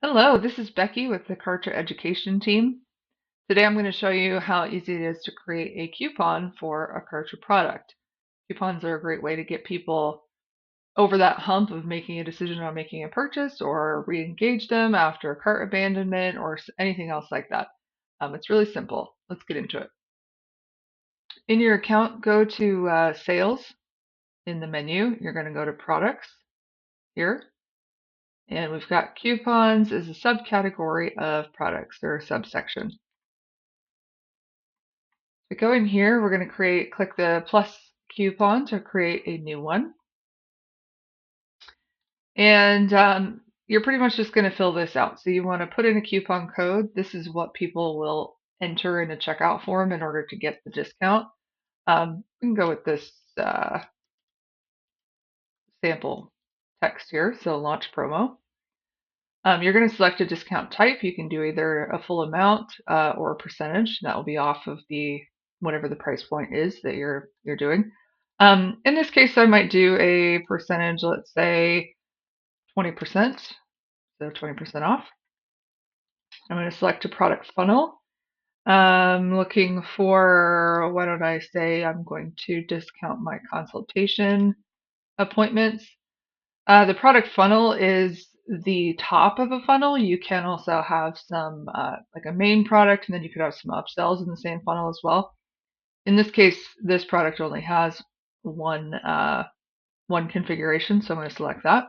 Hello, this is Becky with the Kartra education team. Today I'm going to show you how easy it is to create a coupon for a Kartra product. Coupons are a great way to get people over that hump of making a decision on making a purchase or re-engage them after a cart abandonment or anything else like that. It's really simple. Let's get into it. In your account, go to Sales in the menu. You're going to go to Products here. And we've got coupons as a subcategory of products or a subsection. So go in here, we're going to click the plus coupon to create a new one. And you're pretty much just going to fill this out. So you want to put in a coupon code. This is what people will enter in a checkout form in order to get the discount. We can go with this sample text here, so launch promo. You're going to select a discount type. You can do either a full amount or a percentage. That will be off of the whatever the price point is that you're doing. In this case, I might do a percentage, let's say 20%, so 20% off. I'm going to select a product funnel. I'm looking for, why don't I say I'm going to discount my consultation appointments. The product funnel is the top of a funnel. You can also have some like a main product, and then you could have some upsells in the same funnel as well. In this case, this product only has one configuration, so I'm going to select that.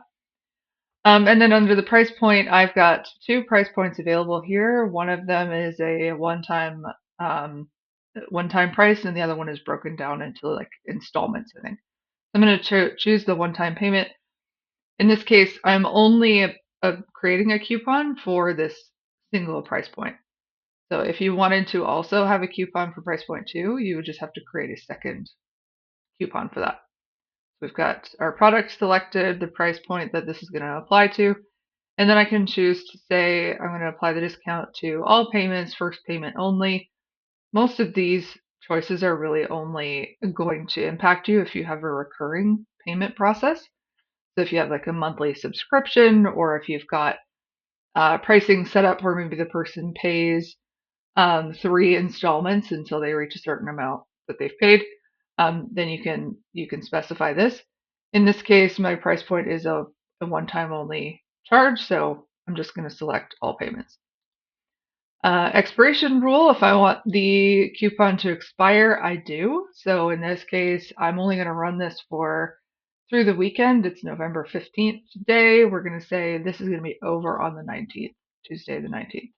And then under the price point, I've got two price points available here. One of them is a one-time price, and the other one is broken down into like installments, I think. I'm going to choose the one-time payment. In this case, I'm only creating a coupon for this single price point. So if you wanted to also have a coupon for price point 2, you would just have to create a second coupon for that. We've got our product selected, the price point that this is going to apply to, and then I can choose to say I'm going to apply the discount to all payments, first payment only. Most of these choices are really only going to impact you if you have a recurring payment process. So if you have like a monthly subscription, or if you've got pricing set up where maybe the person pays 3 installments until they reach a certain amount that they've paid, then you can specify this. In this case, my price point is a one-time only charge, so I'm just going to select all payments. Expiration rule, if I want the coupon to expire, I do. So in this case, I'm only going to run this for through the weekend. It's November 15th today. We're going to say this is going to be over on the 19th, Tuesday the 19th.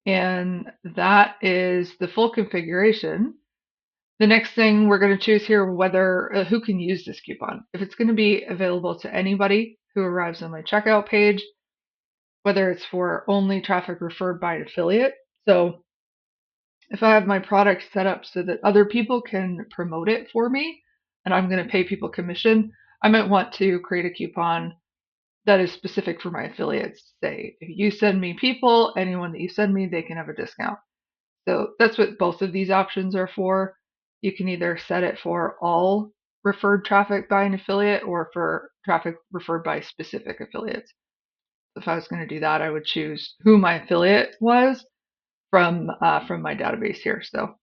And that is the full configuration. The next thing we're going to choose here whether who can use this coupon. If it's going to be available to anybody who arrives on my checkout page, whether it's for only traffic referred by an affiliate. So if I have my product set up so that other people can promote it for me and I'm going to pay people commission, I might want to create a coupon that is specific for my affiliates. Say, if you send me people, anyone that you send me, they can have a discount. So that's what both of these options are for. You can either set it for all referred traffic by an affiliate or for traffic referred by specific affiliates. If I was going to do that, I would choose who my affiliate was from my database here. So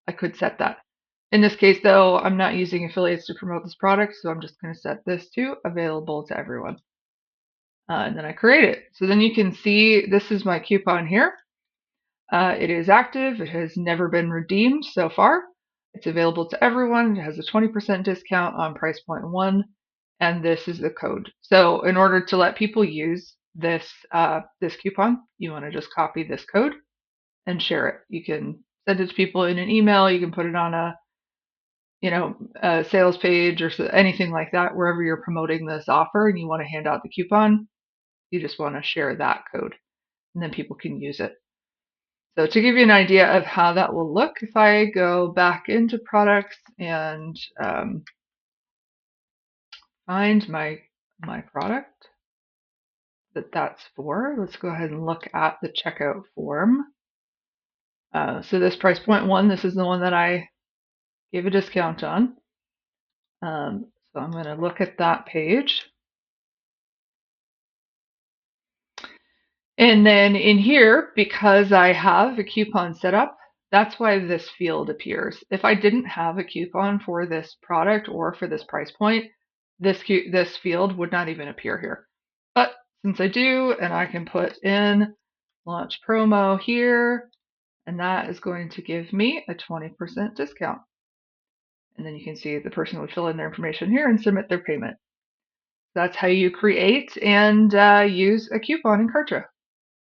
I could set that. In this case, though, I'm not using affiliates to promote this product, so I'm just going to set this to available to everyone. And then I create it. So then you can see this is my coupon here. It is active. It has never been redeemed so far. It's available to everyone. It has a 20% discount on price point 1, and this is the code. So in order to let people use this this coupon, you want to just copy this code and share it. You can send it to people in an email. You can put it on a sales page or anything like that, wherever you're promoting this offer and you want to hand out the coupon. You just want to share that code, and then people can use it. So to give you an idea of how that will look, if I go back into products and find my product that's for, let's go ahead and look at the checkout form. So this price point 1, this is the one that I gave a discount on. So I'm going to look at that page. And then in here, because I have a coupon set up, that's why this field appears. If I didn't have a coupon for this product or for this price point, this field would not even appear here. But since I do, and I can put in launch promo here, and that is going to give me a 20% discount. And then you can see the person would fill in their information here and submit their payment. That's how you create and use a coupon in Kartra.